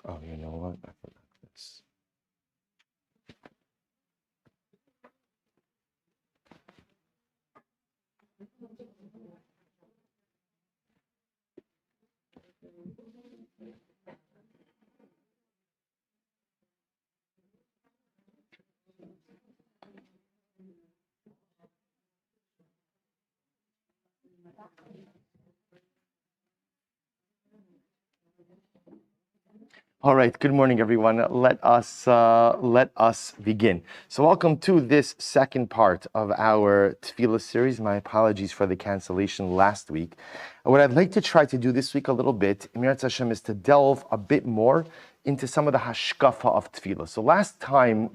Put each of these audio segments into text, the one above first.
Oh, you know what? I forgot this. All right, good morning, everyone. Let us begin. So, welcome to this second part of our Tefillah series. My apologies for the cancellation last week. And what I'd like to try to do this week a little bit, Emirat Hashem, is to delve a bit more into some of the Hashkafa of Tefillah. So, last time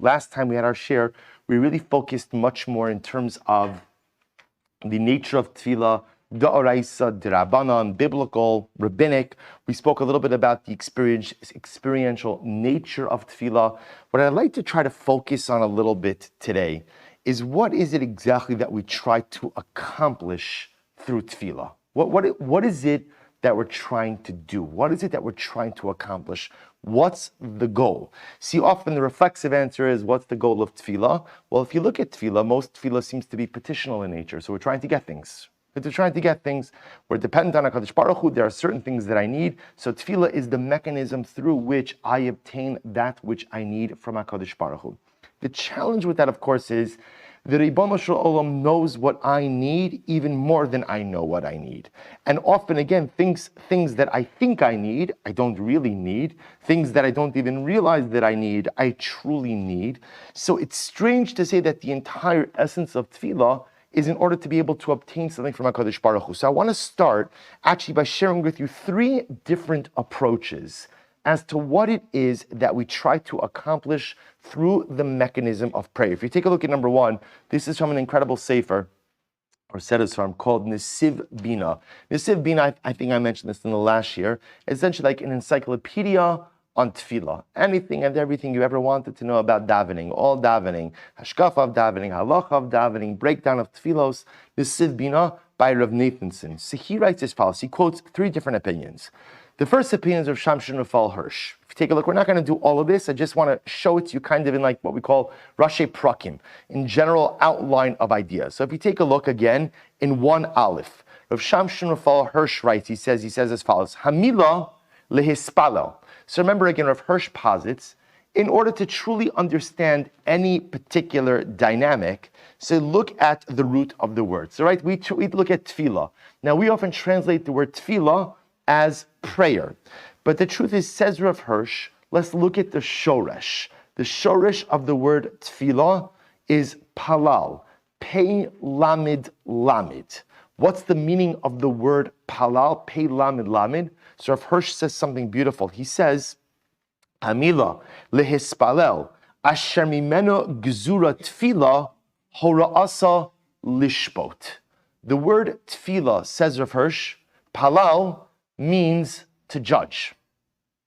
we had our share, we really focused much more in terms of the nature of Tefillah, D'oraisa, D'Rabbanan, biblical, rabbinic. We spoke a little bit about the experiential nature of Tefillah. What I'd like to try to focus on a little bit today is what is it exactly that we try to accomplish through Tefillah? What is it that we're trying to do? What is it that we're trying to accomplish? What's the goal? See, often the reflexive answer is, what's the goal of Tefillah? Well, if you look at Tefillah, most Tefillah seems to be petitional in nature. So we're trying to get things. We're trying to get things. We're dependent on HaKadosh Baruch Hu. There are certain things that I need. So Tefillah is the mechanism through which I obtain that which I need from HaKadosh Baruch Hu. The challenge with that, of course, is the Ribono Shel Olam knows what I need even more than I know what I need. And often, again, things that I think I need, I don't really need. Things that I don't even realize that I need, I truly need. So it's strange to say that the entire essence of Tefillah is in order to be able to obtain something from HaKadosh Baruch Hu. So I want to start actually by sharing with you three different approaches as to what it is that we try to accomplish through the mechanism of prayer. If you take a look at number one, this is from an incredible sefer, or seres farm, called Nesiv Bina. Nesiv Bina, I think I mentioned this in the last year, essentially like an encyclopedia on Tefillah. Anything and everything you ever wanted to know about davening, all davening, Hashkafa of davening, Halacha of davening, breakdown of Tefilos, Nesiv Bina by Rav Nathanson. So he writes as follows. He quotes three different opinions. The first opinion is of Shamshon Raphael Hirsch. If you take a look, we're not going to do all of this. I just want to show it to you kind of in like what we call Rashi Prakim, in general outline of ideas. So if you take a look again in 1 Aleph, Rav Shamshon Raphael Hirsch writes, he says as follows, Hamila lehispalo. So remember again, Rav Hirsch posits, in order to truly understand any particular dynamic, so look at the root of the word. So right, we look at tefillah. Now we often translate the word tefillah as prayer. But the truth is, says Rav Hirsch, let's look at the shoresh. The shoresh of the word tefillah is palal, pei lamid lamid. What's the meaning of the word palal, pei lamid lamid? So Rav Hirsch says something beautiful. He says, Hamila lehispalel, asher mimeno gzura tefillah, hora'asa lishbot. The word tefillah, says Rav Hirsch, palal, means to judge.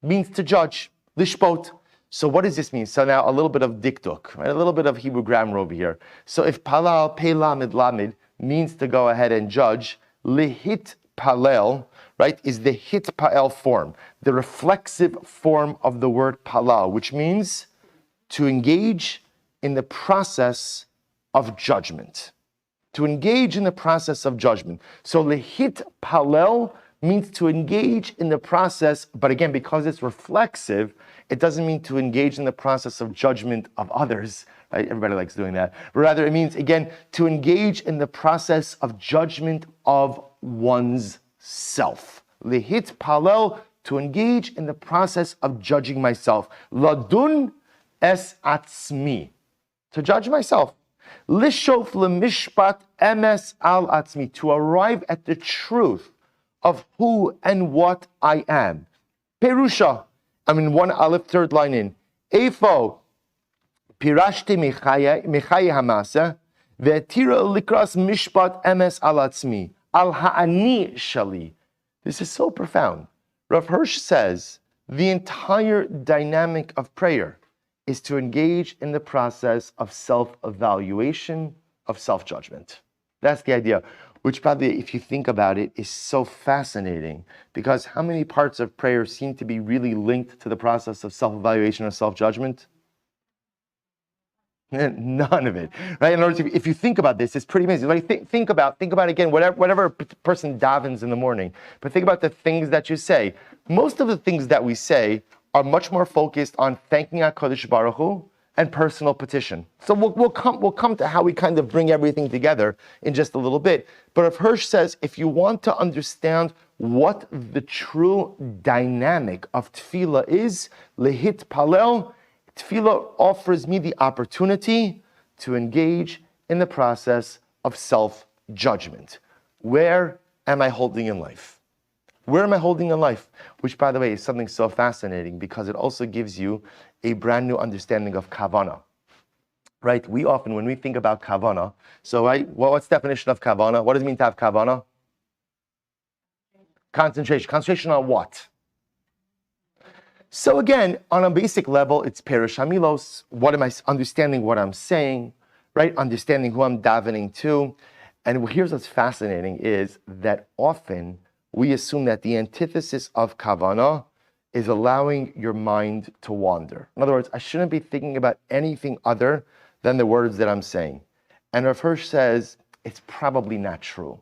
Lishbot. So what does this mean? So now a little bit of dikduk, right? A little bit of Hebrew grammar over here. So if palal, pei lamid lamid, means to go ahead and judge, lihit palel, right, is the hit pa'el form, the reflexive form of the word palal, which means to engage in the process of judgment. To engage in the process of judgment. So lihit palel means to engage in the process, but again, because it's reflexive, it doesn't mean to engage in the process of judgment of others, right? Everybody likes doing that. Rather, it means, again, to engage in the process of judgment of one's self. Lihit palel, to engage in the process of judging myself. Ladun es atzmi, to judge myself. Lishof lemishpat emes al atzmi, to arrive at the truth of who and what I am. Perusha, 1 Aleph, third line in. Efo, pirashti mechaye hamasa, ve'tira likras mishpat emes al atzmi, al ha'ani shali. This is so profound. Rav Hirsch says, the entire dynamic of prayer is to engage in the process of self-evaluation, of self-judgment. That's the idea. which probably, if you think about it, is so fascinating, because how many parts of prayer seem to be really linked to the process of self-evaluation or self-judgment? None of it, right? In other words, if you think about this, it's pretty amazing. Like think about again, whatever person davens in the morning, but think about the things that you say. Most of the things that we say are much more focused on thanking HaKadosh Baruch Hu and personal petition. So we'll come to how we kind of bring everything together in just a little bit. But if Hirsch says, if you want to understand what the true dynamic of tefillah is, lehit palel, tefillah offers me the opportunity to engage in the process of self-judgment. Where am I holding in life? Where am I holding in life? Which, by the way, is something so fascinating, because it also gives you a brand new understanding of kavana. Right? We often, when we think about kavana, so right, what's the definition of kavana? What does it mean to have kavana? Concentration. Concentration on what? So again, on a basic level, it's Perish Hamilos. What am I understanding? What I'm saying, right? Understanding who I'm davening to. And here's what's fascinating is that often we assume that the antithesis of kavana is allowing your mind to wander. In other words, I shouldn't be thinking about anything other than the words that I'm saying. And Rav Hirsch says it's probably not true.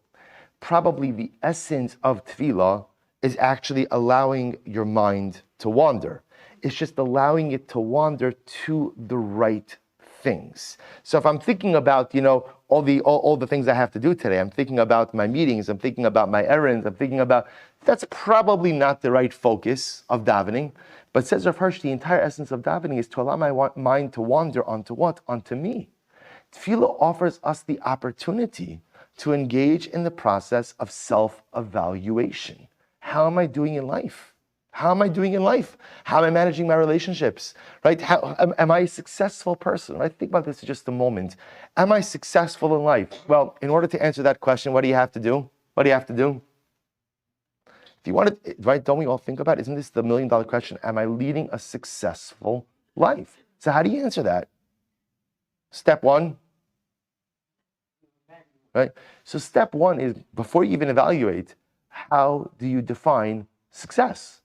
Probably the essence of tefillah is actually allowing your mind to wander. It's just allowing it to wander to the right things. So if I'm thinking about, all the things I have to do today, I'm thinking about my meetings, I'm thinking about my errands, I'm thinking about, that's probably not the right focus of davening. But says Rav Hirsch, the entire essence of davening is to allow my mind to wander onto what? Onto me. Tefillah offers us the opportunity to engage in the process of self-evaluation. How am I doing in life? How am I doing in life? How am I managing my relationships? Right? How am I a successful person? Right? Think about this for just a moment. Am I successful in life? Well, in order to answer that question, what do you have to do? What do you have to do? If you want to, right? Don't we all think about it? Isn't this the $1 million question? Am I leading a successful life? So how do you answer that? Step one. Right? So step one is, before you even evaluate, how do you define success?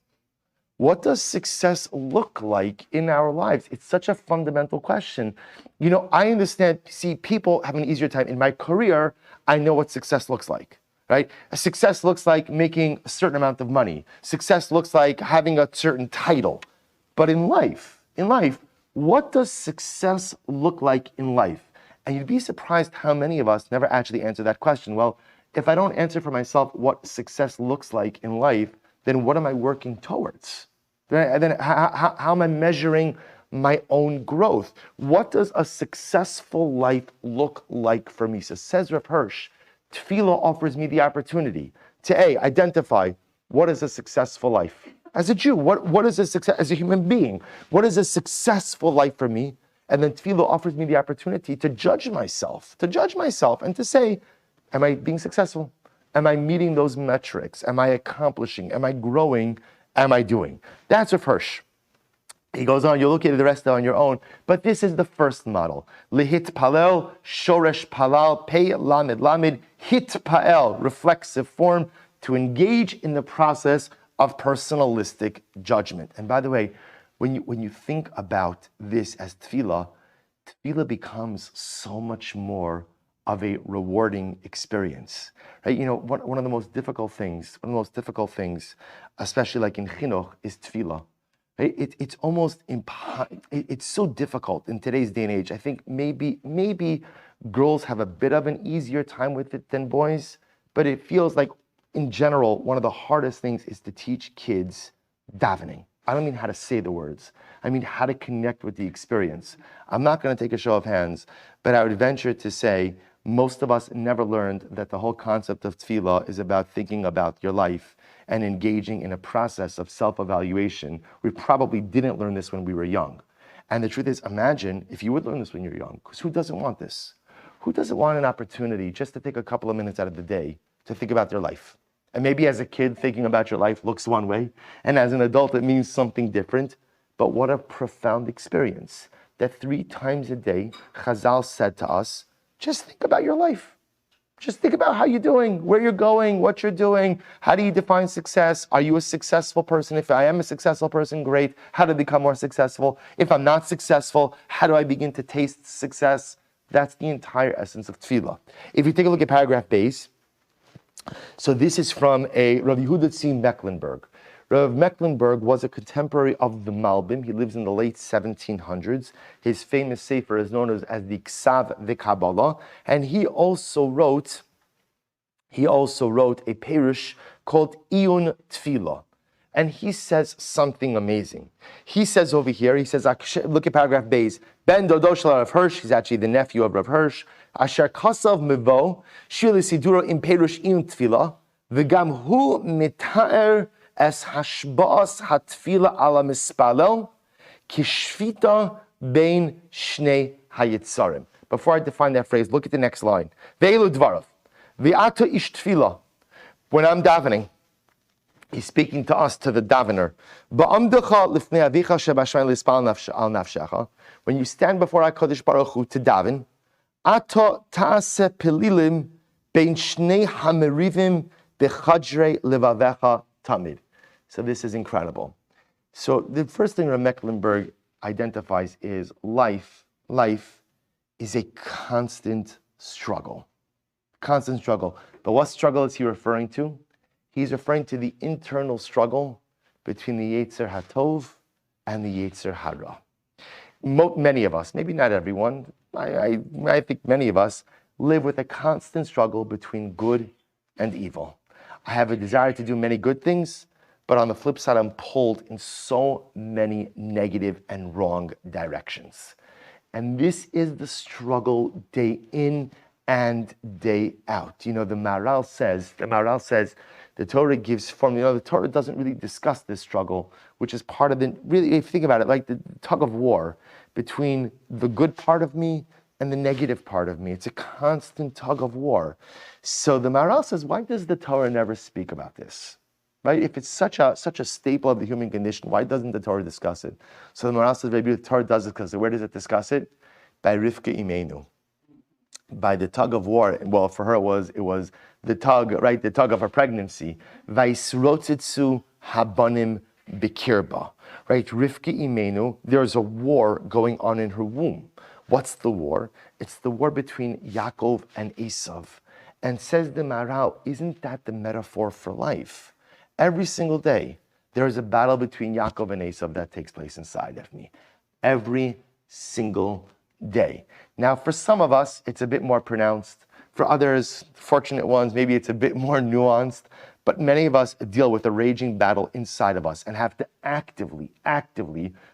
What does success look like in our lives? It's such a fundamental question. I understand, people have an easier time. In my career, I know what success looks like, right? Success looks like making a certain amount of money. Success looks like having a certain title. But in life, what does success look like in life? And you'd be surprised how many of us never actually answer that question. Well, if I don't answer for myself what success looks like in life, then what am I working towards? Then how am I measuring my own growth? What does a successful life look like for me? So says Rav Hirsch, Tefillah offers me the opportunity to identify what is a successful life. As a Jew, what is a success, as a human being, what is a successful life for me? And then Tefillah offers me the opportunity to judge myself and to say, am I being successful? Am I meeting those metrics? Am I accomplishing? Am I growing? Am I doing? That's Rav Hirsch. He goes on, you'll look at the rest on your own, but this is the first model. Lihit palel, shoresh palal, pei lamed lamed, hit pael, reflexive form, to engage in the process of personalistic judgment. And by the way, when you think about this as tefillah becomes so much more of a rewarding experience, right? One of the most difficult things, especially like in chinuch, is tefillah. Right? It's almost it's so difficult in today's day and age. I think maybe girls have a bit of an easier time with it than boys, but it feels like, in general, one of the hardest things is to teach kids davening. I don't mean how to say the words. I mean how to connect with the experience. I'm not going to take a show of hands, but I would venture to say most of us never learned that the whole concept of tefillah is about thinking about your life and engaging in a process of self-evaluation. We probably didn't learn this when we were young. And the truth is, imagine if you would learn this when you're young, because who doesn't want this? Who doesn't want an opportunity just to take a couple of minutes out of the day to think about their life? And maybe as a kid, thinking about your life looks one way, and as an adult, it means something different. But what a profound experience that 3 times a day, Chazal said to us, just think about your life. Just think about how you're doing, where you're going, what you're doing. How do you define success? Are you a successful person? If I am a successful person, great. How to become more successful? If I'm not successful, how do I begin to taste success? That's the entire essence of tefillah. If you take a look at paragraph base, so this is from a Rav Yehuda Tzim Mecklenburg. Rav Mecklenburg was a contemporary of the Malbim. He lives in the late 1700s. His famous sefer is known as the Ksav V'Kabbalah, and he also wrote a perush called Iyun Tefillah. And he says something amazing. He says over here, look at paragraph Beis, Ben Dodo Shel Rav Hirsch, he's actually the nephew of Rav Hirsch, Asher Kasav Mevo, Shir Siduro in Perush Iyun Tefillah, V'gam hu mitaer es hashba'as hatfila ala mispalel kishvita bein shnei hayitzarim. Before I define that phrase, look at the next line. Ve'elu dvarav, ve'ata ish tefila. When I'm davening, he's speaking to us, to the davener. Ba'amdecha lifnei avicha shebashayin lispal al nafshecha. When you stand before HaKadosh Baruch Hu to daven, ata ta'aseh pelilim bein shnei hamerivim bechadrei levavecha tamid. So this is incredible. So the first thing Rav Mecklenburg identifies is life. Life is a constant struggle. Constant struggle. But what struggle is he referring to? He's referring to the internal struggle between the Yetzer HaTov and the Yetzer Hara. Many of us, maybe not everyone, I think many of us live with a constant struggle between good and evil. I have a desire to do many good things, but on the flip side, I'm pulled in so many negative and wrong directions. And this is the struggle day in and day out. You know, the Maharal says, the Torah gives formula. The Torah doesn't really discuss this struggle, which is part of really, if you think about it, like the tug of war between the good part of me and the negative part of me. It's a constant tug of war. So the Maharal says, why does the Torah never speak about this? Right? If it's such a staple of the human condition, why doesn't the Torah discuss it? So the Maharal says, maybe the Torah does discuss it. Where does it discuss it? By Rivka Imenu. By the tug of war. Well, for her it was the tug, right? The tug of her pregnancy. Vaisrotzitsu habanim bikirba. Right? Rivka Imenu, there's a war going on in her womb. What's the war? It's the war between Yaakov and Esav. And says the Maharal, isn't that the metaphor for life? Every single day, there is a battle between Yaakov and Esav that takes place inside of me. Every single day. Now, for some of us, it's a bit more pronounced. For others, fortunate ones, maybe it's a bit more nuanced. But many of us deal with a raging battle inside of us and have to actively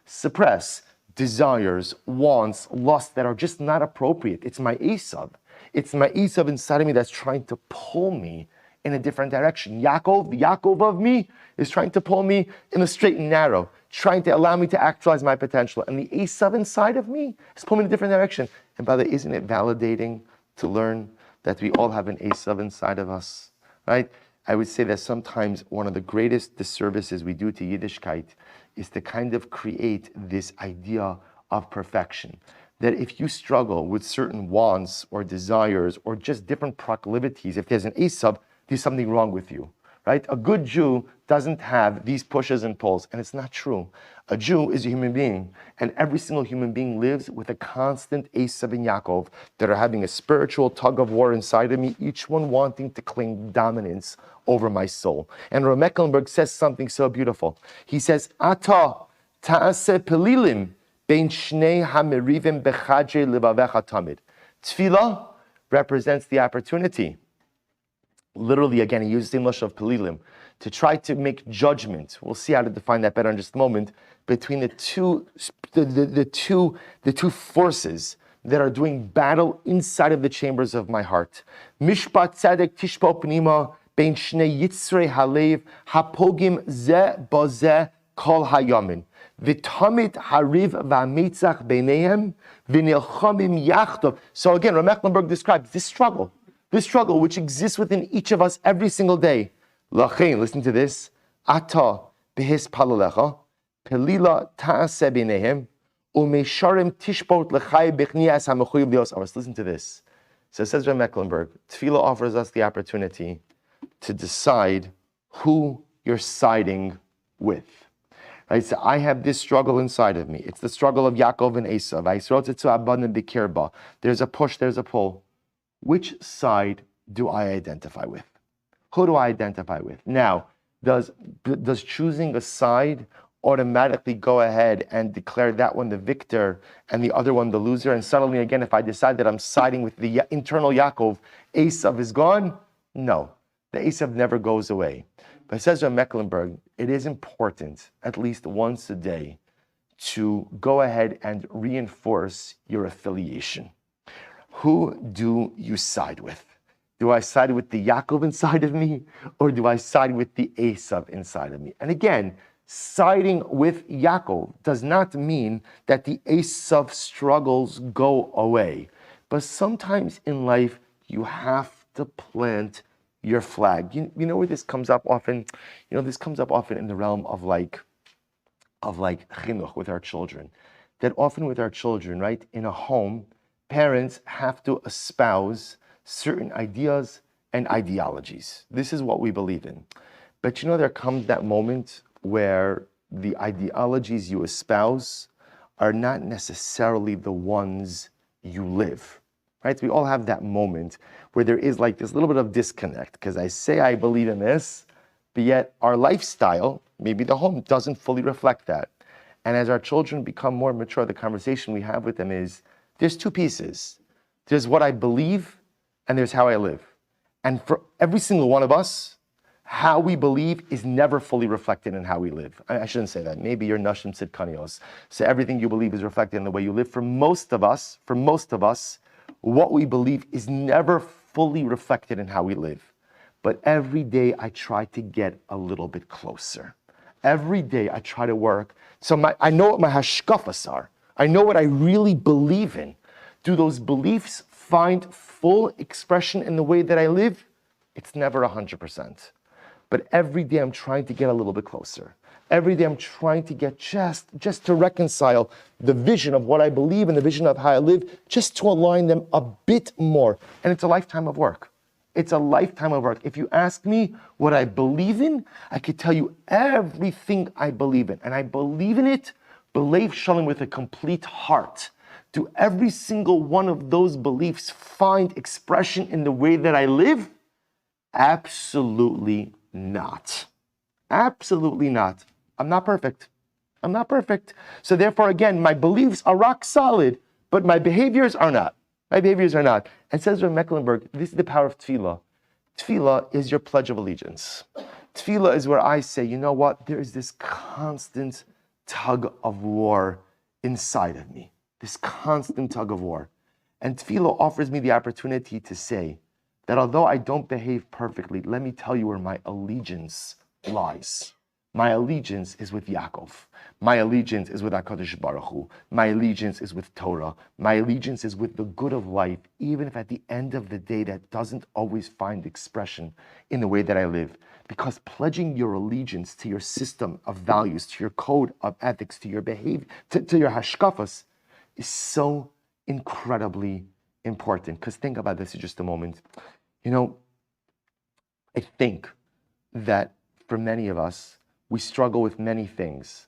suppress desires, wants, lusts that are just not appropriate. It's my Esav. It's my Esav inside of me that's trying to pull me in a different direction. Yaakov, the Yaakov of me, is trying to pull me in the straight and narrow, trying to allow me to actualize my potential. And the Esav inside of me is pulling me in a different direction. And by the way, isn't it validating to learn that we all have an Esav inside of us, right? I would say that sometimes one of the greatest disservices we do to Yiddishkeit is to kind of create this idea of perfection. That if you struggle with certain wants or desires or just different proclivities, if there's an Esav, there's something wrong with you, right? A good Jew doesn't have these pushes and pulls, and it's not true. A Jew is a human being, and every single human being lives with a constant Esav and Yaakov that are having a spiritual tug of war inside of me, each one wanting to claim dominance over my soul. And Rav Mecklenburg says something so beautiful. He says, Ata ta'aseh pelilim bein shnei hamerivim bechadre levavecha tamid. Tefillah represents the opportunity. Literally, again, he uses the English of pelilim to try to make judgment. We'll see how to define that better in just a moment. Between the two forces that are doing battle inside of the chambers of my heart. Mishpat tzedek tishpo pnima bein shnei yitzrei halev hapogim ze bazeh kol hayamin v'tamid hariv v'amitzach beinehem v'nilchamim yachtov. So again, Rav Mecklenburg describes this struggle which exists within each of us every single day. Lachein, listen to this. Ata behis palalecha, pelila ta'aseh b'neihem, umesharim tishbot lechai b'chnias ha'mechuyev lios aros. Listen to this. So it says Rabbi Mecklenburg, Tefillah offers us the opportunity to decide who you're siding with. Right? So I have this struggle inside of me. It's the struggle of Yaakov and Esav. There's a push, there's a pull. Which side do I identify with? Who do I identify with? Now, does choosing a side automatically go ahead and declare that one the victor and the other one the loser? And suddenly again, if I decide that I'm siding with the internal Yaakov, Esav is gone? No, the Esav never goes away. But it says on Mecklenburg, it is important, at least once a day, to go ahead and reinforce your affiliation. Who do you side with? Do I side with the Yaakov inside of me, or do I side with the Esav inside of me? And again, siding with Yaakov does not mean that the Esav struggles go away. But sometimes in life, you have to plant your flag. You know where this comes up often? You know, this comes up often in the realm of like chinuch with our children. That often with our children, right, in a home, parents have to espouse certain ideas and ideologies. This is what we believe in. But you know, there comes that moment where the ideologies you espouse are not necessarily the ones you live. Right? We all have that moment where there is like this little bit of disconnect, because I say I believe in this, but yet our lifestyle, maybe the home, doesn't fully reflect that. And as our children become more mature, the conversation we have with them is, there's two pieces. There's what I believe, and there's how I live. And for every single one of us, how we believe is never fully reflected in how we live. I shouldn't say that. Maybe you're Nashim Tzidkanios. So everything you believe is reflected in the way you live. For most of us, what we believe is never fully reflected in how we live. But every day I try to get a little bit closer. Every day I try to work. So I know what my Hashkafas are. I know what I really believe in. Do those beliefs find full expression in the way that I live? It's never 100%. But every day I'm trying to get a little bit closer. Every day I'm trying to get just to reconcile the vision of what I believe and the vision of how I live, just to align them a bit more. And it's a lifetime of work. It's a lifetime of work. If you ask me what I believe in, I could tell you everything I believe in. And I believe in it, believe shalom, with a complete heart. Do every single one of those beliefs find expression in the way that I live? Absolutely not. Absolutely not. I'm not perfect. I'm not perfect. So therefore, again, my beliefs are rock solid, but my behaviors are not. My behaviors are not. And says Rabbi Mecklenburg, this is the power of Tefillah. Tefillah is your pledge of allegiance. Tefillah is where I say, you know what? There is this constant tug of war inside of me. This constant tug of war. And Tefillah offers me the opportunity to say that although I don't behave perfectly, let me tell you where my allegiance lies. My allegiance is with Yaakov. My allegiance is with HaKadosh Baruch Hu. My allegiance is with Torah. My allegiance is with the good of life, even if at the end of the day that doesn't always find expression in the way that I live. Because pledging your allegiance to your system of values, to your code of ethics, to your behavior, to your hashkafas, is so incredibly important. Because think about this in just a moment. You know, I think that for many of us, we struggle with many things,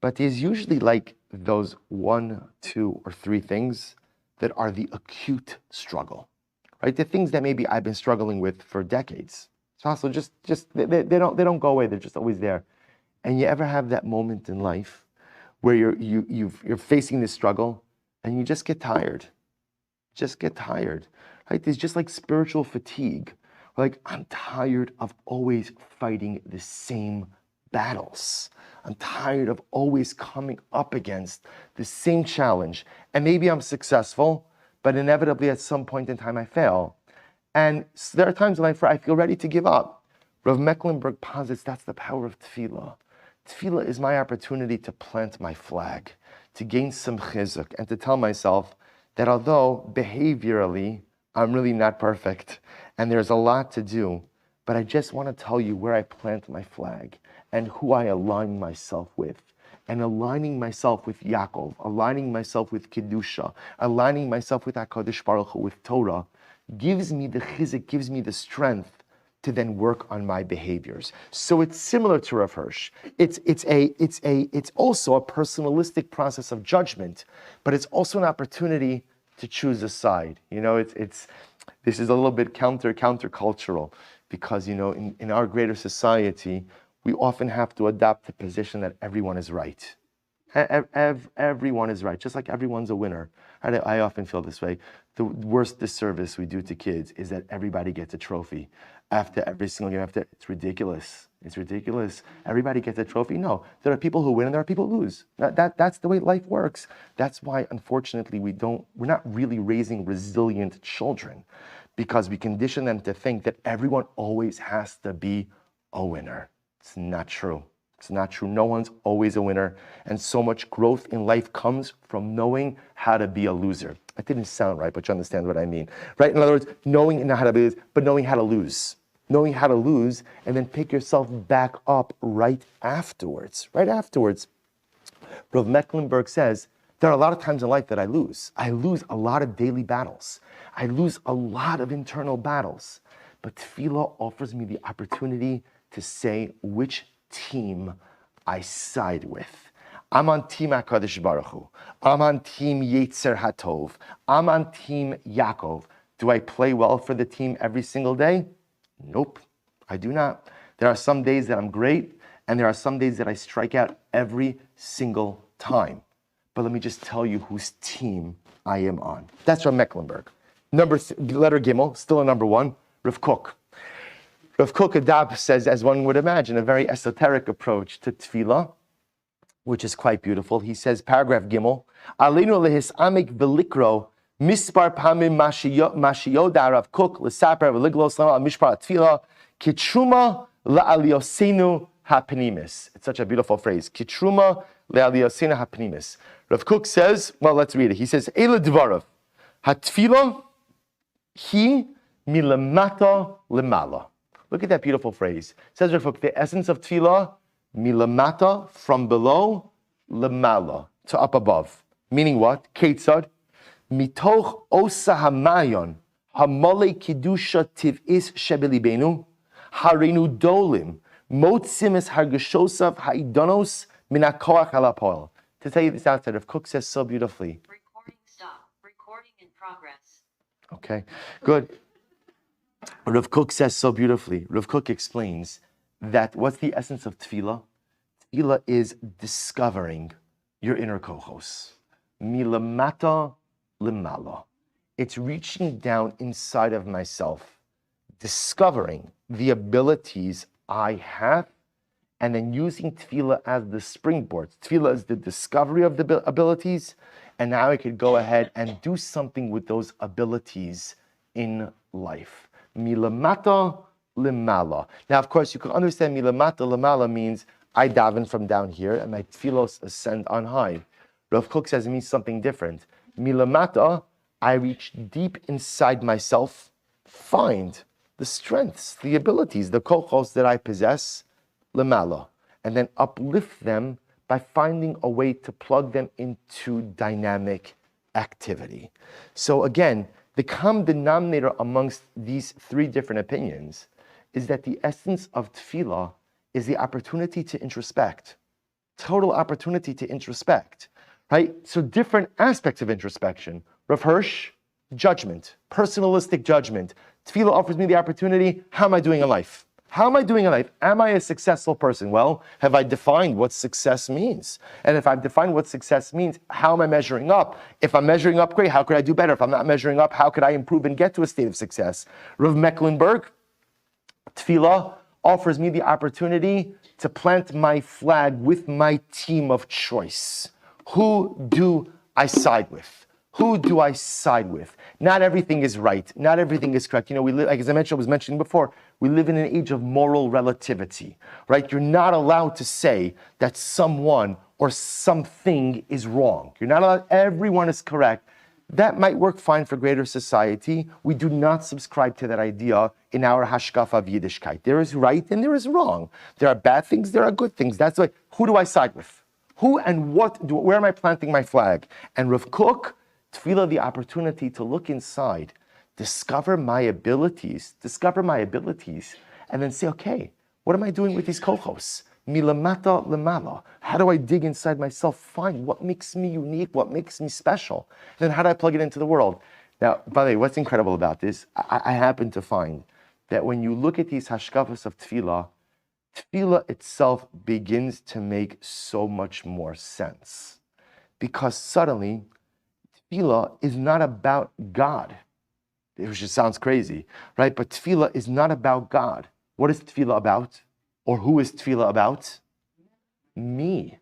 but there's usually like those 1, 2, or 3 things that are the acute struggle, right? The things that maybe I've been struggling with for decades. So also they don't go away. They're just always there. And you ever have that moment in life where you're facing this struggle and you just get tired, right? There's just like spiritual fatigue. Like, I'm tired of always fighting the same battles. I'm tired of always coming up against the same challenge. And maybe I'm successful, but inevitably at some point in time I fail. And there are times in life where I feel ready to give up. Rav Mecklenburg posits that's the power of Tefillah. Tefillah is my opportunity to plant my flag, to gain some chizuk, and to tell myself that although behaviorally I'm really not perfect and there's a lot to do, but I just want to tell you where I plant my flag and who I align myself with. And aligning myself with Yaakov, aligning myself with Kedusha, aligning myself with HaKadosh Baruch Hu, with Torah, gives me the chizuk, gives me the strength to then work on my behaviors. So it's similar to Rav Hirsch. It's also a personalistic process of judgment, but it's also an opportunity to choose a side. This is a little bit countercultural, because in our greater society, we often have to adopt the position that everyone is right. Everyone is right, just like everyone's a winner. I often feel this way. The worst disservice we do to kids is that everybody gets a trophy after every single game. It's ridiculous. It's ridiculous. Everybody gets a trophy. No, there are people who win and there are people who lose. That's the way life works. That's why, unfortunately, we're not really raising resilient children, because we condition them to think that everyone always has to be a winner. It's not true. It's not true. No one's always a winner. And so much growth in life comes from knowing how to be a loser. That didn't sound right, but you understand what I mean, right? In other words, knowing not how to be, but knowing how to lose. Knowing how to lose and then pick yourself back up right afterwards. Right afterwards. Rav Mecklenburg says, there are a lot of times in life that I lose. I lose a lot of daily battles. I lose a lot of internal battles. But Tefillah offers me the opportunity to say which team I side with. I'm on Team HaKadosh Baruch Hu. I'm on Team Yetzer HaTov. I'm on Team Yaakov. Do I play well for the team every single day? Nope, I do not. There are some days that I'm great, and there are some days that I strike out every single time. But let me just tell you whose team I am on. That's from Mecklenburg. Letter Gimel, still a number one, Rav Kook. Rav Kook Adab says, as one would imagine, a very esoteric approach to Tefillah, which is quite beautiful. He says, paragraph Gimel, Aleinu lehisamik velikro mispar pamim mashiyoda Rav Kook lesaper veliglos lama mishpar Tefillah kitruma la'aliosenu hapenimis. It's such a beautiful phrase. Kitruma la'aliosenu hapenimis. Rav Kook says, well, let's read it. He says, Eila dvarav hatefillah hi milamata lemala. Look at that beautiful phrase. It says Rav Kook, the essence of tefillah, milamata, from below, lemala, to up above. Meaning what? Ketzad, mitoch osa hamayon, hamole kidusha tiv'is shebelibenu, harenu dolim, motzim es hargeshosav haidonos minakoach halapol. To tell you this outside, Rav Kook says so beautifully. Recording stop. Recording in progress. Okay, good. Rav Kook says so beautifully. Rav Kook explains that what's the essence of tefillah? Tefillah is discovering your inner kohos. Milamata limala. It's reaching down inside of myself, discovering the abilities I have, and then using tefillah as the springboard. Tefillah is the discovery of the abilities, and now I could go ahead and do something with those abilities in life. Milamata limala. Now, of course, you can understand milamata limala means I daven from down here and my tefillos ascend on high. Rav Kook says it means something different. Milamata, I reach deep inside myself, find the strengths, the abilities, the kochos that I possess, limala, and then uplift them by finding a way to plug them into dynamic activity. So again, the common denominator amongst these three different opinions is that the essence of tefillah is the opportunity to introspect, total opportunity to introspect, right? So different aspects of introspection. Rav Hirsch, judgment, personalistic judgment. Tefillah offers me the opportunity, how am I doing in life? How am I doing in life? Am I a successful person? Well, have I defined what success means? And if I've defined what success means, how am I measuring up? If I'm measuring up, great, how could I do better? If I'm not measuring up, how could I improve and get to a state of success? Rav Mecklenburg, Tefillah offers me the opportunity to plant my flag with my team of choice. Who do I side with? Who do I side with? Not everything is right. Not everything is correct. We live, like as I was mentioning before, we live in an age of moral relativity, right? You're not allowed to say that someone or something is wrong. You're not allowed, everyone is correct. That might work fine for greater society. We do not subscribe to that idea in our Hashkafa of Yiddishkeit. There is right and there is wrong. There are bad things, there are good things. That's why, who do I side with? Who and where am I planting my flag? And Rav Kook, Tefillah, the opportunity to look inside, discover my abilities, and then say, okay, what am I doing with these kochos? Milamata lemala. How do I dig inside myself, find what makes me unique, what makes me special? Then how do I plug it into the world? Now, by the way, what's incredible about this, I happen to find that when you look at these hashkafas of tefillah, tefillah itself begins to make so much more sense. Because suddenly, tefillah is not about God. It just sounds crazy, right? But tefillah is not about God. What is tefillah about? Or who is tefillah about? Me.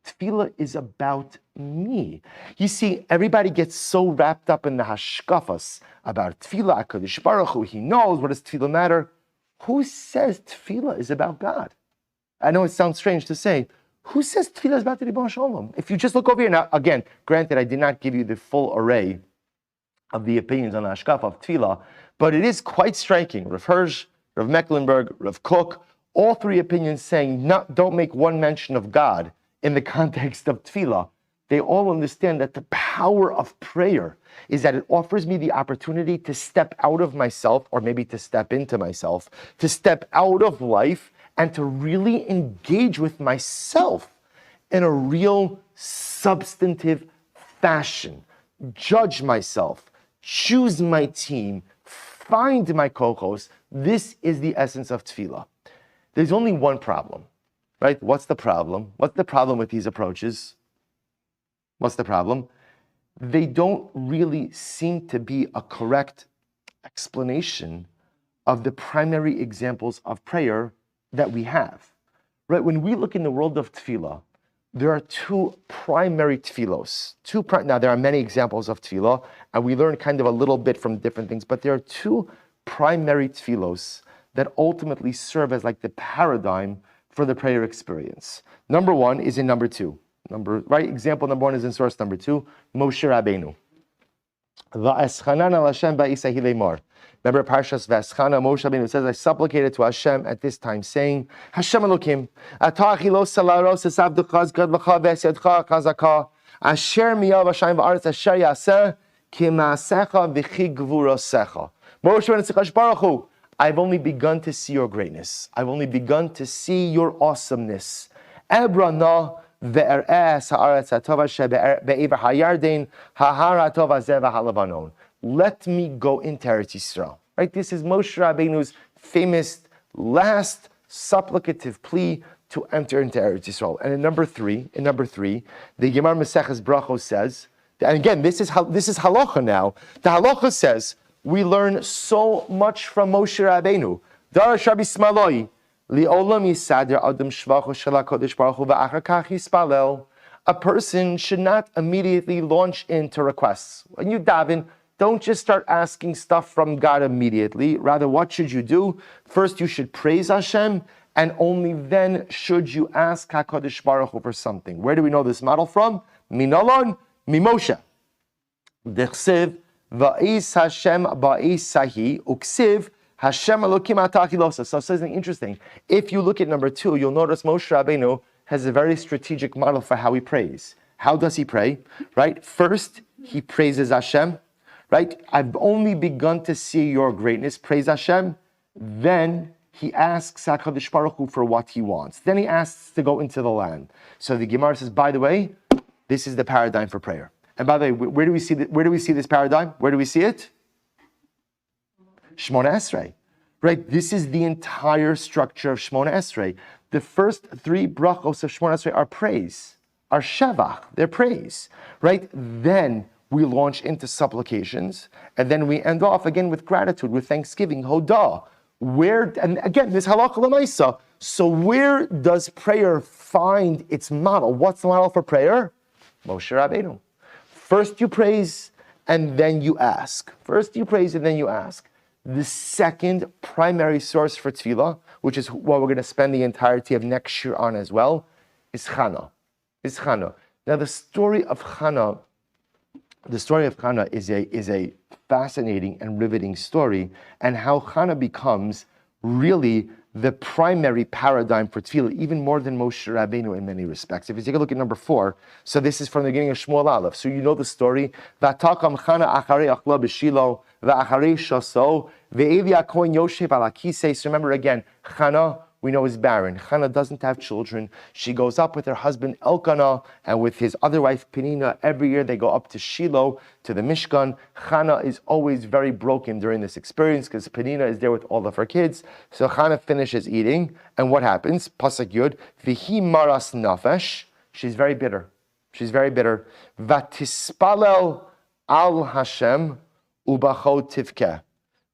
Tefillah is about me. You see, everybody gets so wrapped up in the hashkafas about tefillah, HaKadosh Baruch Hu, he knows, what does tefillah matter? Who says tefillah is about God? I know it sounds strange to say. Who says tefillah is about the Ribbon Shalom? If you just look over here, now again, granted, I did not give you the full array of the opinions on the hashkafa of tefillah, but it is quite striking. Rav Hirsch, Rav Mecklenburg, Rav Kook, all three opinions saying don't make one mention of God in the context of tefillah. They all understand that the power of prayer is that it offers me the opportunity to step out of myself, or maybe to step into myself, to step out of life and to really engage with myself in a real substantive fashion. Judge myself, choose my team, find my kochos. This is the essence of tefillah. There's only one problem, right? What's the problem? What's the problem with these approaches? What's the problem? They don't really seem to be a correct explanation of the primary examples of prayer that we have, right? When we look in the world of tefillah, there are two primary tefillos. Now, there are many examples of tefillah, and we learn kind of a little bit from different things, but there are two primary tefillos that ultimately serve as like the paradigm for the prayer experience. Number one is in number two. Example number one is in source number 2, Moshe Rabbeinu. Remember Parshas V'eschana, Moshe Rabbeinu says, I supplicated to Hashem at this time, saying, Hashem Elokim, atah achilos salaros esavduchaz gad v'cha v'esyadcha chazaka, asher miyav Hashem v'aretz asher yaseh, ki ma'asecha v'chi gvurosecha. Moshe Rabbeinu says, Baruch Hu, I've only begun to see your greatness. I've only begun to see your awesomeness. Ebrana ve'eres ha'aretz hatova she'be'ever ha'yarden ha'har hatova zeh v'halavanon. Let me go into Eretz Yisrael. Right? This is Moshe Rabbeinu's famous last supplicative plea to enter into Eretz Yisrael. And in number three, the Gemara Maseches Brachos says, and again, this is halacha now. The halacha says we learn so much from Moshe Rabbeinu. Darash Rabbi Smaloi, li'olam yisader adam shvacho shel HaKadosh Baruch Hu v'achar kach yispalel. A person should not immediately launch into requests. When you daven, don't just start asking stuff from God immediately. Rather, what should you do? First, you should praise Hashem, and only then should you ask HaKadosh Baruch Hu for something. Where do we know this model from? Minolon, Mimoshe. Dechsev, va'is Hashem ba'is sahi, uksiv, Hashem Elokim atachilosa. So something interesting. If you look at number 2, you'll notice Moshe Rabbeinu has a very strategic model for how he prays. How does he pray? Right? First, he praises Hashem. Right? I've only begun to see your greatness. Praise Hashem. Then he asks HaKadosh Baruch Hu for what he wants. Then he asks to go into the land. So the Gemara says, by the way, this is the paradigm for prayer. And by the way, where do we see this paradigm? Where do we see it? Shmona Esrei. Right? This is the entire structure of Shmona Esrei. The first 3 brachos of Shmona Esrei are praise, are shevach, they're praise. Right? Then we launch into supplications, and then we end off again with gratitude, with thanksgiving, hodah. And again, this halacha l'maisa. So where does prayer find its model? What's the model for prayer? Moshe Rabbeinu. First you praise, and then you ask. First you praise, and then you ask. The second primary source for tefillah, which is what we're going to spend the entirety of next year on as well, is Hana. Now the story of Hana is a fascinating and riveting story, and how Hana becomes really the primary paradigm for Tefillah, even more than Moshe Rabbeinu in many respects. If you take a look at number 4, so this is from the beginning of Shmuel Aleph. So you know the story. V'atakam Hana acharei achla b'Shilo v'acharei shaso ve'evi hakohen yoshev al hakisei. So remember again, Hana, we know is barren. Hana doesn't have children. She goes up with her husband Elkanah and with his other wife Penina. Every year they go up to Shiloh, to the Mishkan. Hana is always very broken during this experience because Penina is there with all of her kids. So Hana finishes eating, and what happens? Pasuk Yud, V'hi maras nafesh. She's very bitter. She's very bitter. Vatispalel al Hashem ubacho tivkeh.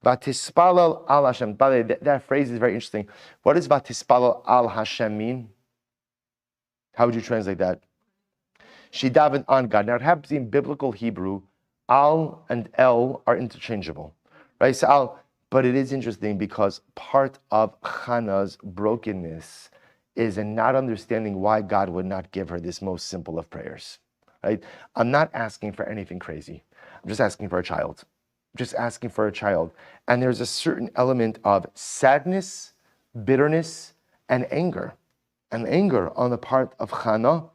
Vatispalal al Hashem. By the way, that phrase is very interesting. What does Vatispalal al Hashem mean? How would you translate that? She davened on God. Now it happens in biblical Hebrew, al and el are interchangeable, right? So al, but it is interesting because part of Hannah's brokenness is in not understanding why God would not give her this most simple of prayers, right? I'm not asking for anything crazy. I'm just asking for a child. Just asking for a child. And there's a certain element of sadness, bitterness, and anger. And anger on the part of Hana.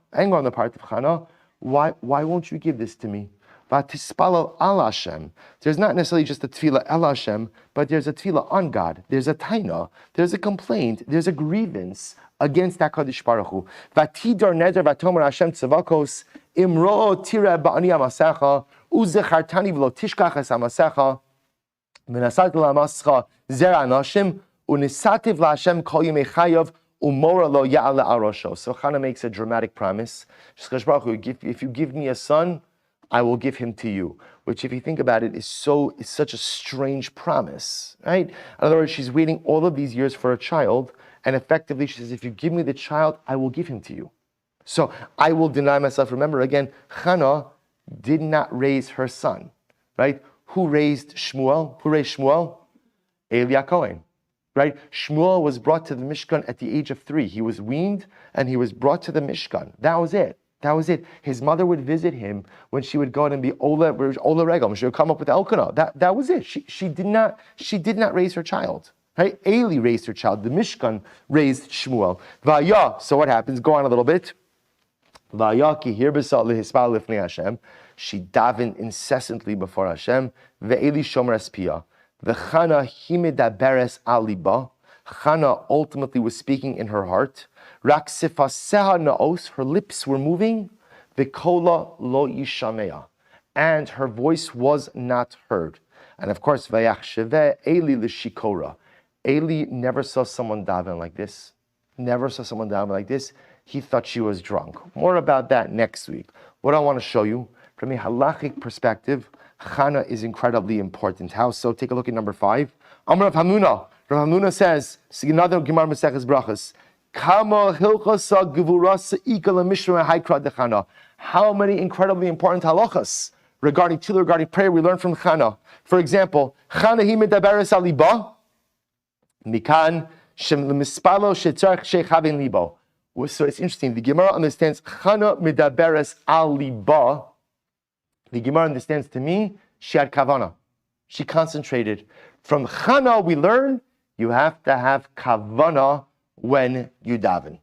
Why won't you give this to me? Vatispalal al Hashem. There's not necessarily just a tefillah el Hashem, but there's a tefillah on God. There's a taina. There's a complaint. There's a grievance against HaKadosh Baruch Hu. Vatidar neder vatomer Hashem tzavakos imro tira ba'ani amasecha uzechartani v'lo tishkach es amasecha v'nasat l'amascha zer anashim unisativ la'Hashem kol yemei chayav umora lo ya'al arosho. So Hana makes a dramatic promise. HaKadosh Baruch Hu, if you give me a son, I will give him to you. Which, if you think about it, is such a strange promise, right? In other words, she's waiting all of these years for a child, and effectively she says, if you give me the child, I will give him to you. So I will deny myself. Remember again, Hana did not raise her son, right? Who raised Shmuel? Who raised Shmuel? Eli HaKohen, right? Shmuel was brought to the Mishkan at the age of 3. He was weaned and he was brought to the Mishkan. That was it. That was it. His mother would visit him when she would go out and be Ola Regel. She would come up with Elkanah. That was it. She did not raise her child. Right? Eli raised her child. The Mishkan raised Shmuel. Vaya. So what happens? Go on a little bit. Vaya ki hirbisa lehispal lifnei Hashem. She davened incessantly before Hashem. Ve'eli shomer espia. V'chana himidaberes aliba. Hana ultimately was speaking in her heart. Raksifaseha naos, her lips were moving. V'kola lo yishamea, and her voice was not heard. And of course, vayachsheve Eli l'shikora. Eli never saw someone daven like this. Never saw someone daven like this. He thought she was drunk. More about that next week. What I want to show you, from a halachic perspective, Hana is incredibly important. How so? Take a look at number 5. Amar Rav Hamuna. Rav Hamuna says, another Gemara Maseches Brachos, Kama hilchasa gevurasa ikala mishra haikra dechana. How many incredibly important halachas regarding tefillah, regarding prayer we learn from Hana. For example, Hana hi medaberes aliba, mikan shem lemispalo shetzarech sheichavin libo. So it's interesting. The Gemara understands Hana medaberes aliba. The Gemara understands, to me, she had kavana. She concentrated. From Hana we learn you have to have kavana when you daven.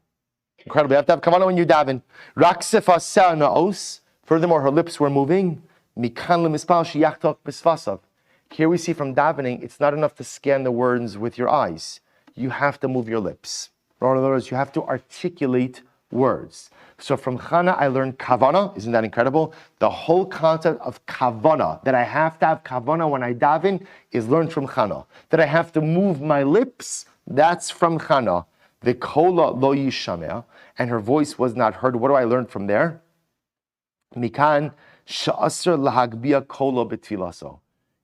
Incredible. You have to have kavana when you daven. Raksifa naos. Furthermore, her lips were moving. Mikan lemispal sheyachtok b'svasav. Here we see from davening, it's not enough to scan the words with your eyes. You have to move your lips. In other words, you have to articulate words. So from Hana, I learned kavana. Isn't that incredible? The whole concept of kavana, that I have to have kavana when I daven, is learned from Hana. That I have to move my lips, that's from Hana. The kola lo yishamea, and her voice was not heard. What do I learn from there? Mikan sha'asr lahagbia kola betfilaso.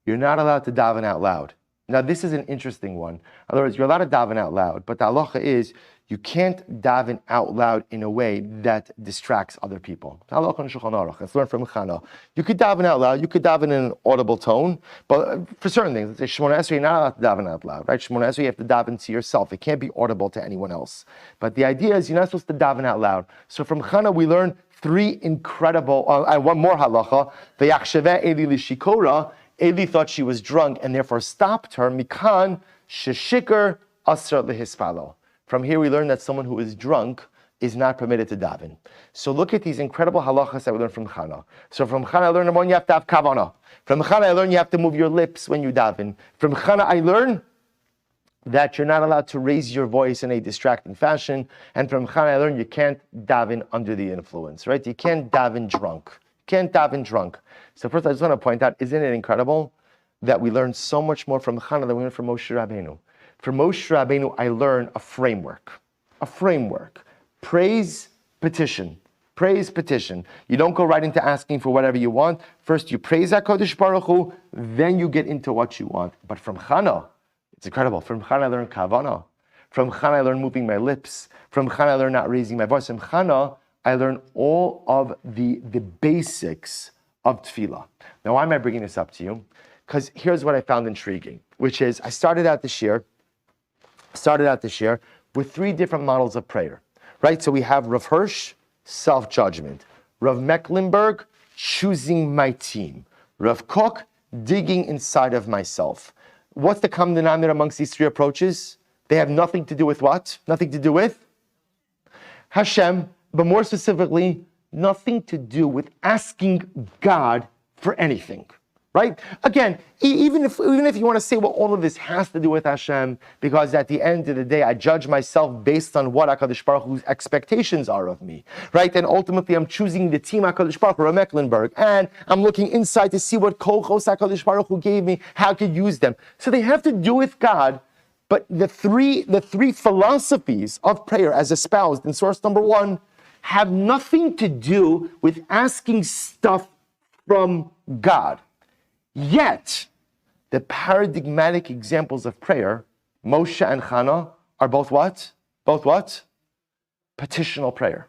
You're not allowed to daven out loud. Now this is an interesting one. In other words, you're allowed to daven out loud, but the halacha is you can't daven out loud in a way that distracts other people. Let's learn from Hana. You could daven out loud, you could daven in an audible tone, but for certain things, let's say Shemona Esrei, you're not allowed to daven out loud, right? Shemona Esrei, you have to daven to yourself. It can't be audible to anyone else. But the idea is you're not supposed to daven out loud. So from Hana, we learn 3 incredible, one more halacha. V'yachsheveh Eli l'shikora. Eli thought she was drunk and therefore stopped her. Mikan sheshikar asr lehispalo. From here we learn that someone who is drunk is not permitted to daven. So look at these incredible halachas that we learn from Hana. So from Hana I learn, number one, you have to have kavana. From Hana I learn you have to move your lips when you daven. From Hana I learn that you're not allowed to raise your voice in a distracting fashion. And from Hana I learn you can't daven under the influence, right? You can't daven drunk. So first I just want to point out, isn't it incredible that we learn so much more from Hana than we learn from Moshe Rabbeinu? From Moshe Rabbeinu I learn a framework. Praise, petition. You don't go right into asking for whatever you want. First you praise HaKadosh Baruch Hu, then you get into what you want. But from Hana, it's incredible. From Hana I learn kavana. From Hana I learn moving my lips. From Hana I learn not raising my voice. From Hana I learn all of the basics of Tefillah. Now why am I bringing this up to you? Because here's what I found intriguing, which is I started out this year with 3 different models of prayer. Right, so we have Rav Hirsch, self-judgment. Rav Mecklenburg, choosing my team. Rav Kook, digging inside of myself. What's the common denominator amongst these 3 approaches? They have nothing to do with what? Nothing to do with Hashem, but more specifically, nothing to do with asking God for anything. Right? Again, even if you want to say, well, all of this has to do with Hashem, because at the end of the day, I judge myself based on what HaKadosh Baruch Hu's expectations are of me. Right? And ultimately, I'm choosing the team HaKadosh Baruch Hu, Mecklenburg, and I'm looking inside to see what kochos HaKadosh Baruch Hu gave me, how I could use them. So they have to do with God, but the three philosophies of prayer as espoused in source number 1 have nothing to do with asking stuff from God. Yet, the paradigmatic examples of prayer, Moshe and Hana, are both what? Petitional prayer.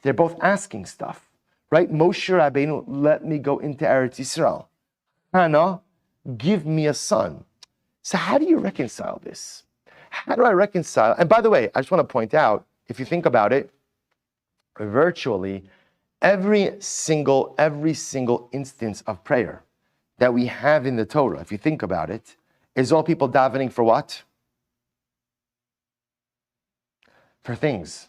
They're both asking stuff, right? Moshe Rabbeinu, let me go into Eretz Yisrael. Hana, give me a son. So how do you reconcile this? How do I reconcile? And by the way, I just want to point out, if you think about it, virtually every single instance of prayer that we have in the Torah, if you think about it, is all people davening for what? For things,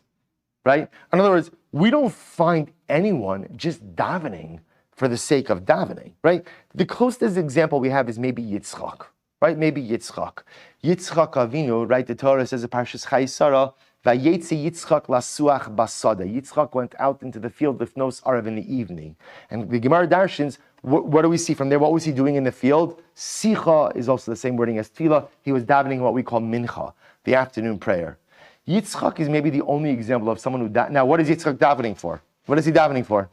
right? In other words, we don't find anyone just davening for the sake of davening, right? The closest example we have is maybe Yitzchak, right? Yitzchak Avinu, right? The Torah says in Parshas Chayei Sarah, Vayetzi Yitzchak lasuach basada. Yitzchak went out into the field with no arav in the evening. And the Gemara Darshins, what do we see from there? What was he doing in the field? Sicha is also the same wording as Tefillah. He was davening what we call mincha, the afternoon prayer. Yitzchak is maybe the only example of someone who now what is Yitzchak davening for? What is he davening for?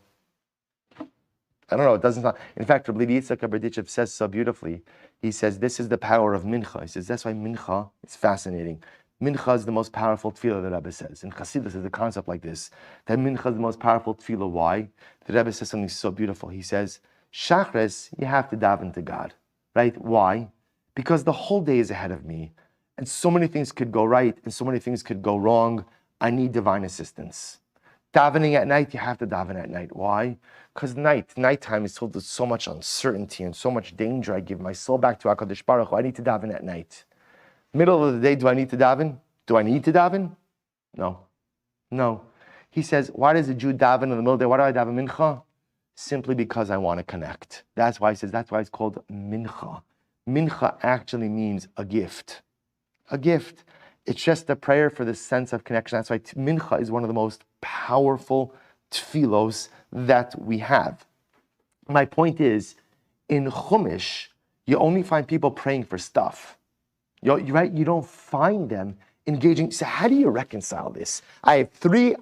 I don't know. It doesn't. In fact, Rabbi Yitzchak Berditchev says so beautifully. He says this is the power of mincha. He says that's why mincha is fascinating. Mincha is the most powerful tefillah, the Rebbe says. In Chassidus, there's a concept like this, that mincha is the most powerful tefillah. Why? The Rebbe says something so beautiful. He says, Shachres, you have to daven to God, right? Why? Because the whole day is ahead of me, and so many things could go right, and so many things could go wrong. I need divine assistance. Davening at night, you have to daven at night. Why? Because nighttime is filled with so much uncertainty and so much danger. I give my soul back to HaKadosh Baruch Hu. I need to daven at night. Middle of the day, do I need to daven? No. He says, why does a Jew daven in the middle of the day? Why do I daven mincha? Simply because I want to connect. That's why he says, that's why it's called mincha. Mincha actually means a gift. A gift. It's just a prayer for the sense of connection. That's why mincha is one of the most powerful tefillos that we have. My point is, in Chumash, you only find people praying for stuff. Right? You don't find them engaging. So how do you reconcile this? I have three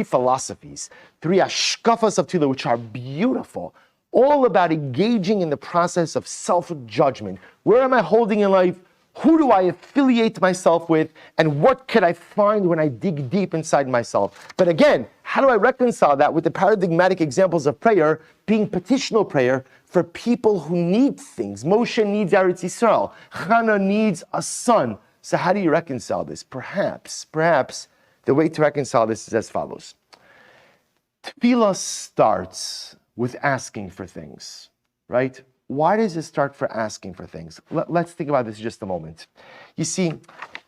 philosophies, 3 Hashkafas of Tefillah, which are beautiful, all about engaging in the process of self-judgment. Where am I holding in life? Who do I affiliate myself with? And what can I find when I dig deep inside myself? But again, how do I reconcile that with the paradigmatic examples of prayer being petitional prayer for people who need things? Moshe needs Eretz Yisrael. Hana needs a son. So how do you reconcile this? Perhaps the way to reconcile this is as follows. Tefillah starts with asking for things, right? Why does it start for asking for things? Let's think about this just a moment. You see,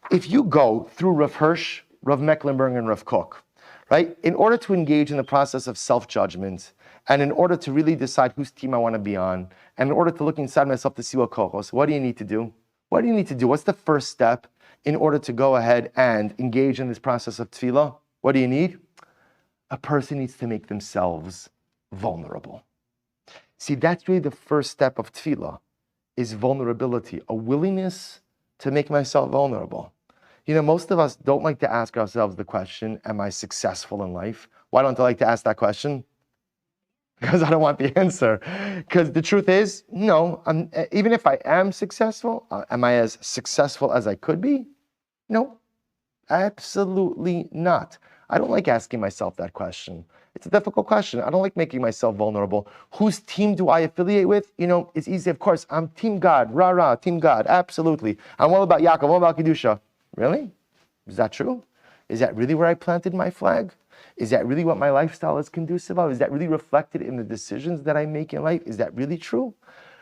if you go through Rav Hirsch, Rav Mecklenburg, and Rav Kook, right, in order to engage in the process of self-judgment, and in order to really decide whose team I want to be on, and in order to look inside myself to see what kohos, what do you need to do? What do you need to do? What's the first step in order to go ahead and engage in this process of tefillah? What do you need? A person needs to make themselves vulnerable. See, that's really the first step of tefillah, is vulnerability, a willingness to make myself vulnerable. You know, most of us don't like to ask ourselves the question, am I successful in life? Why don't I like to ask that question? Because I don't want the answer. Because the truth is, no, even if I am successful, am I as successful as I could be? No, absolutely not. I don't like asking myself that question. It's a difficult question. I don't like making myself vulnerable. Whose team do I affiliate with? You know, it's easy. Of course, I'm Team God. Rah, rah, Team God. Absolutely. I'm all about Yaakov, all about Kedusha. Really? Is that true? Is that really where I planted my flag? Is that really what my lifestyle is conducive of? Is that really reflected in the decisions that I make in life? Is that really true?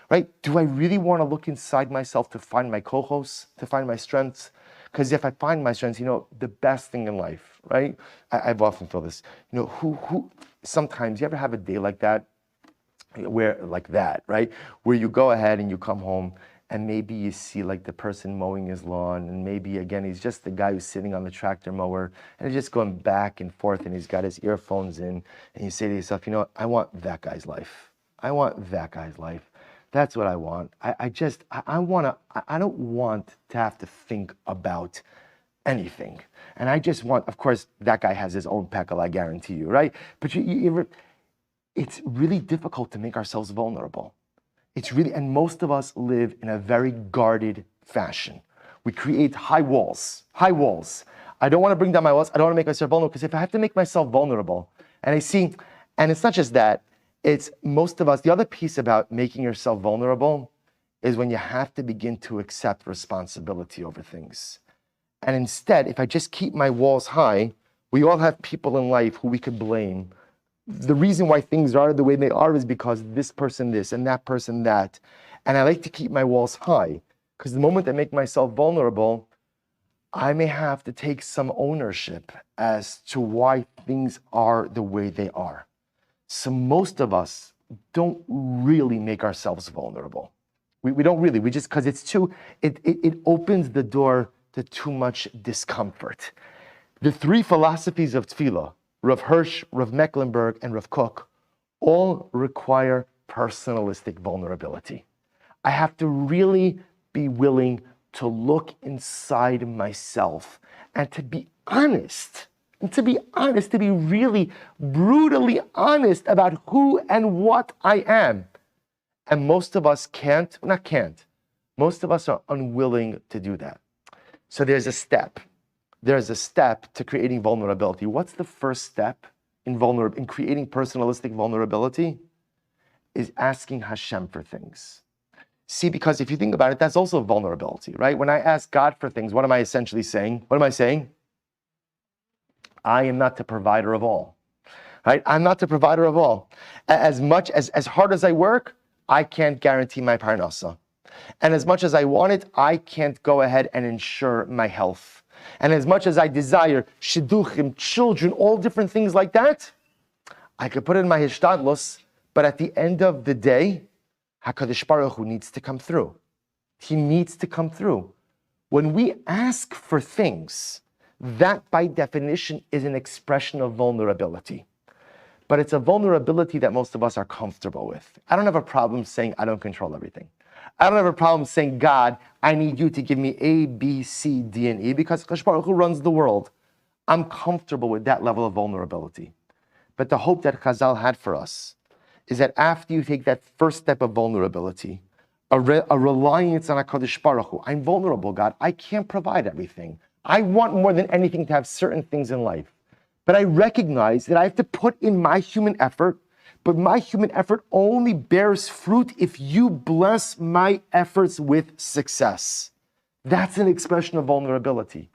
Right? Do I really want to look inside myself to find my kohos, to find my strengths? Because if I find my strengths, you know, the best thing in life, right? I've often felt this. You know, who sometimes you ever have a day like that, right? Where you go ahead and you come home and maybe you see like the person mowing his lawn, and maybe again he's just the guy who's sitting on the tractor mower and he's just going back and forth and he's got his earphones in, and you say to yourself, you know what, I want that guy's life. I want that guy's life. That's what I want. I don't want to have to think about anything. And I just want, of course, that guy has his own peckle, I guarantee you, right? But it's really difficult to make ourselves vulnerable. It's really, and most of us live in a very guarded fashion. We create high walls. I don't want to bring down my walls. I don't want to make myself vulnerable, because if I have to make myself vulnerable, and it's not just that, it's most of us, the other piece about making yourself vulnerable is when you have to begin to accept responsibility over things. And instead, if I just keep my walls high, we all have people in life who we could blame. The reason why things are the way they are is because this person this and that person that. And I like to keep my walls high, because the moment I make myself vulnerable, I may have to take some ownership as to why things are the way they are. So most of us don't really make ourselves vulnerable. We don't really, we just, because it opens the door to too much discomfort. The three philosophies of Tefillah, Rav Hirsch, Rav Mecklenburg, and Rav Kook, all require personalistic vulnerability. I have to really be willing to look inside myself and to be honest. And to be really brutally honest about who and what I am. And most of us most of us are unwilling to do that. So there's a step to creating vulnerability. What's the first step in creating personalistic vulnerability? Is asking Hashem for things. See, because if you think about it, that's also vulnerability, right? When I ask God for things, what am I essentially saying? What am I saying? I am not the provider of all, right? I'm not the provider of all. As hard as I work, I can't guarantee my parnasa. And as much as I want it, I can't go ahead and ensure my health. And as much as I desire shidduchim, children, all different things like that, I could put it in my hishtadlos, but at the end of the day, HaKadosh Baruch Hu needs to come through. He needs to come through. When we ask for things, that by definition is an expression of vulnerability. But it's a vulnerability that most of us are comfortable with. I don't have a problem saying I don't control everything. I don't have a problem saying, God, I need you to give me A, B, C, D, and E, because Kadosh Baruch Hu runs the world. I'm comfortable with that level of vulnerability. But the hope that Chazal had for us is that after you take that first step of vulnerability, a reliance on HaKadosh Baruch Hu, I'm vulnerable, God. I can't provide everything. I want more than anything to have certain things in life. But I recognize that I have to put in my human effort, but my human effort only bears fruit if you bless my efforts with success. That's an expression of vulnerability.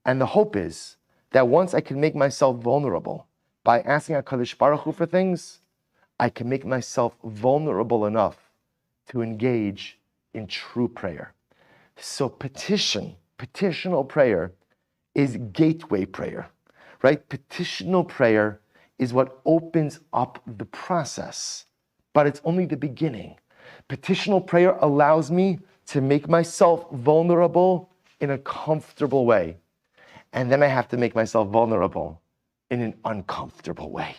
And the hope is that once I can make myself vulnerable by asking HaKadosh Baruch Hu for things, I can make myself vulnerable enough to engage in true prayer. So petition petitional prayer is gateway prayer, right? Petitional prayer is what opens up the process, but it's only the beginning. Petitional prayer allows me to make myself vulnerable in a comfortable way. And then I have to make myself vulnerable in an uncomfortable way.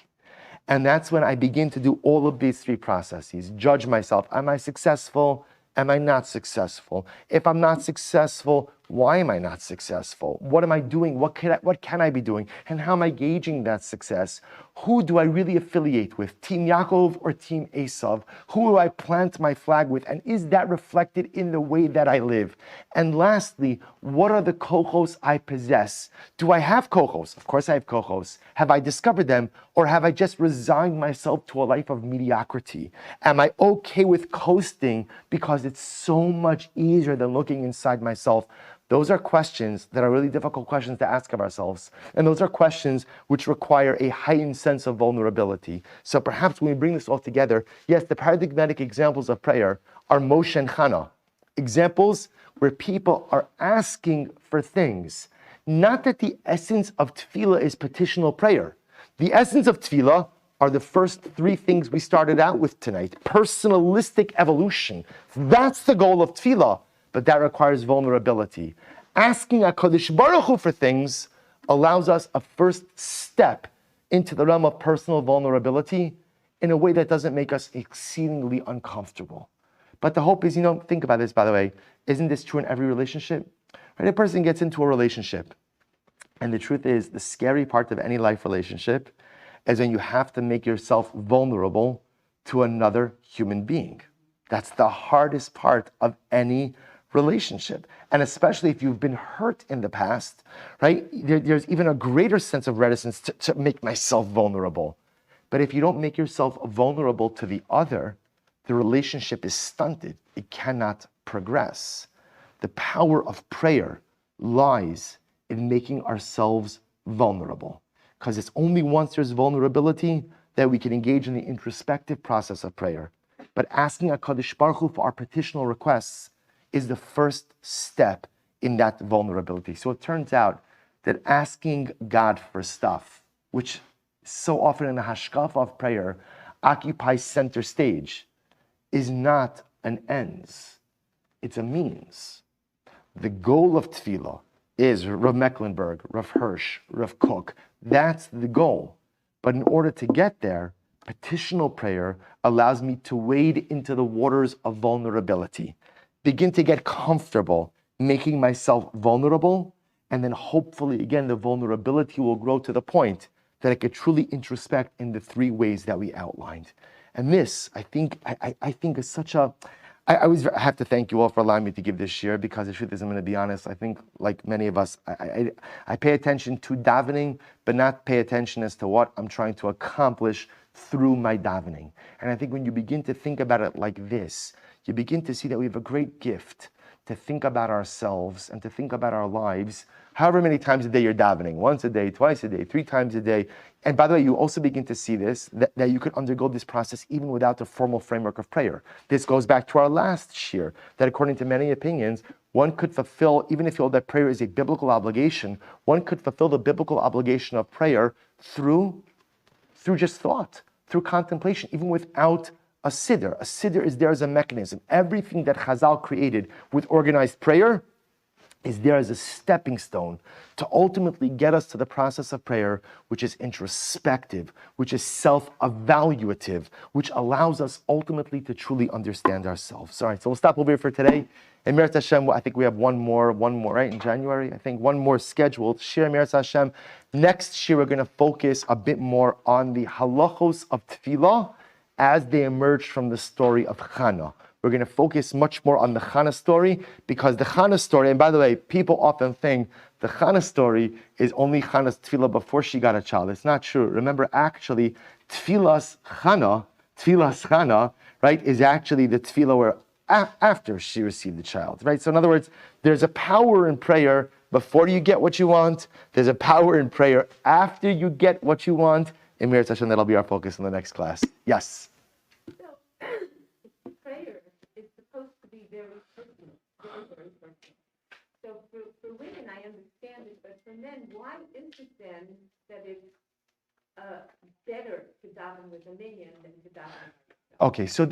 And that's when I begin to do all of these three processes. Judge myself. Am I successful? Am I not successful? If I'm not successful, why am I not successful? What am I doing? What can I be doing? And how am I gauging that success? Who do I really affiliate with? Team Yaakov or Team Esav? Who do I plant my flag with? And is that reflected in the way that I live? And lastly, what are the kochos I possess? Do I have kochos? Of course I have kochos. Have I discovered them? Or have I just resigned myself to a life of mediocrity? Am I okay with coasting because it's so much easier than looking inside myself? Those are questions that are really difficult questions to ask of ourselves. And those are questions which require a heightened sense of vulnerability. So perhaps when we bring this all together, yes, the paradigmatic examples of prayer are Moshe and Hana. Examples where people are asking for things. Not that the essence of Tefillah is petitional prayer. The essence of Tefillah are the first three things we started out with tonight. Personalistic evolution. That's the goal of Tefillah. But that requires vulnerability. Asking HaKadosh Baruch Hu for things allows us a first step into the realm of personal vulnerability in a way that doesn't make us exceedingly uncomfortable. But the hope is, think about this, by the way, isn't this true in every relationship? Right? A person gets into a relationship, and the truth is, the scary part of any life relationship is when you have to make yourself vulnerable to another human being. That's the hardest part of any relationship. And especially if you've been hurt in the past, right? There's even a greater sense of reticence to make myself vulnerable. But if you don't make yourself vulnerable to the other, the relationship is stunted. It cannot progress. The power of prayer lies in making ourselves vulnerable. Because it's only once there's vulnerability that we can engage in the introspective process of prayer. But asking HaKadosh Baruch Hu for our petitional requests is the first step in that vulnerability. So it turns out that asking God for stuff, which so often in the Hashkafa of prayer occupies center stage, is not an ends, it's a means. The goal of Tefillah is Rav Mecklenburg, Rav Hirsch, Rav Kook. That's the goal. But in order to get there, petitional prayer allows me to wade into the waters of vulnerability, begin to get comfortable making myself vulnerable, and then hopefully, again, the vulnerability will grow to the point that I could truly introspect in the three ways that we outlined. And this, I think is such a... I always have to thank you all for allowing me to give this shir, because the truth is, I'm going to be honest, I think like many of us, I pay attention to davening, but not pay attention as to what I'm trying to accomplish through my davening. And I think when you begin to think about it like this, you begin to see that we have a great gift to think about ourselves and to think about our lives however many times a day you're davening, once a day, twice a day, 3 times a day. And by the way, you also begin to see this, that you could undergo this process even without the formal framework of prayer. This goes back to our last shir, that according to many opinions, one could fulfill, even if you hold that prayer is a biblical obligation, one could fulfill the biblical obligation of prayer through just thought, through contemplation, even without a siddur. A siddur is there as a mechanism. Everything that Chazal created with organized prayer is there as a stepping stone to ultimately get us to the process of prayer, which is introspective, which is self-evaluative, which allows us ultimately to truly understand ourselves. All right, so we'll stop over here for today. And Meretz Hashem, I think we have one more, right, in January? I think one more scheduled. Shir Meretz Hashem. Next year, we're going to focus a bit more on the halachos of Tefillah as they emerge from the story of Hana. We're going to focus much more on the Hana story, because the Hana story, and by the way, people often think the Hana story is only Hana's Tefillah before she got a child. It's not true. Remember, actually, Tefillah's Hana, right, is actually the Tefillah where after she received the child, right? So in other words, there's a power in prayer before you get what you want. There's a power in prayer after you get what you want. In Meretz Hashem, that'll be our focus in the next class. Yes? Prayer is supposed to be very personal, very, very personal. So for why is it then that it's better to daven with a minion than to daven? Okay, so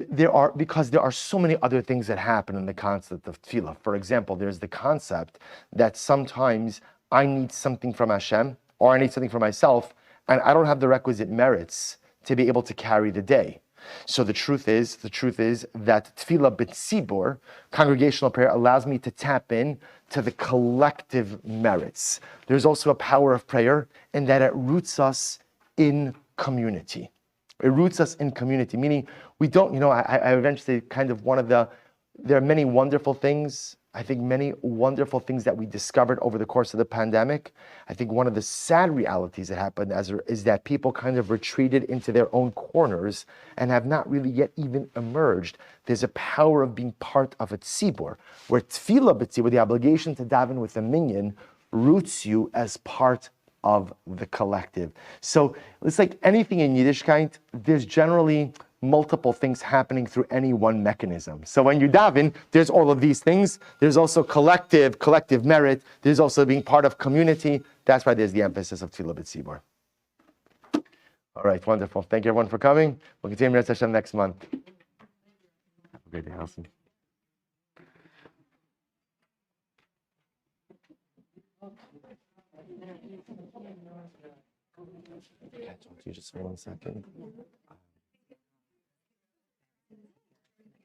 because there are so many other things that happen in the concept of tefillah. For example, there's the concept that sometimes I need something from Hashem or I need something for myself, and I don't have the requisite merits to be able to carry the day. So the truth is that tefillah b'tzibur, congregational prayer, allows me to tap in to the collective merits. There's also a power of prayer in that it roots us in community. It roots us in community, meaning we don't, I eventually there are many wonderful things, I think many wonderful things that we discovered over the course of the pandemic. I think one of the sad realities that happened is that people kind of retreated into their own corners and have not really yet even emerged. There's a power of being part of a tzibur, where tefillah b'tzibur, the obligation to daven with a minyan, roots you as part of the collective. So it's like anything in Yiddishkeit, there's generally multiple things happening through any one mechanism. So when you daven, there's all of these things. There's also collective merit. There's also being part of community. That's why there's the emphasis of Tefillah B'tzibur. All right, wonderful. Thank you everyone for coming. We'll continue Mirat Hashem next month. Have a great day, Alison. Can I talk to you just for 1 second?